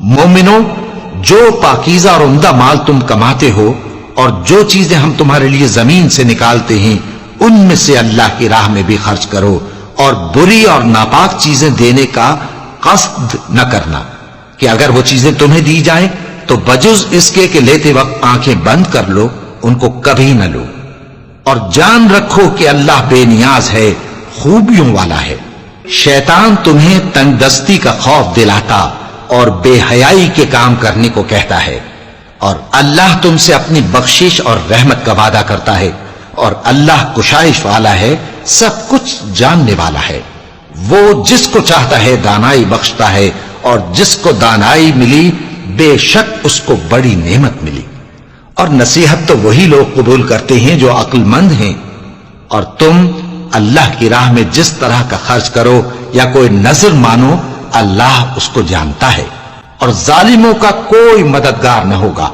مومنو، جو پاکیزہ اور عمدہ مال تم کماتے ہو اور جو چیزیں ہم تمہارے لیے زمین سے نکالتے ہیں ان میں سے اللہ کی راہ میں بھی خرچ کرو، اور بری اور ناپاک چیزیں دینے کا قصد نہ کرنا کہ اگر وہ چیزیں تمہیں دی جائیں تو بجز اس کے کہ لیتے وقت آنکھیں بند کر لو، ان کو کبھی نہ لو، اور جان رکھو کہ اللہ بے نیاز ہے، خوبیوں والا ہے۔ شیطان تمہیں تنگ دستی کا خوف دلاتا اور بے حیائی کے کام کرنے کو کہتا ہے، اور اللہ تم سے اپنی بخشش اور رحمت کا وعدہ کرتا ہے، اور اللہ کشائش والا ہے، سب کچھ جاننے والا ہے۔ وہ جس کو چاہتا ہے دانائی بخشتا ہے، اور جس کو دانائی ملی بے شک اس کو بڑی نعمت ملی۔ اور نصیحت تو وہی لوگ قبول کرتے ہیں جو عقل مند ہیں، اور تم اللہ کی راہ میں جس طرح کا خرچ کرو یا کوئی نذر مانو، اللہ اس کو جانتا ہے، اور ظالموں کا کوئی مددگار نہ ہوگا۔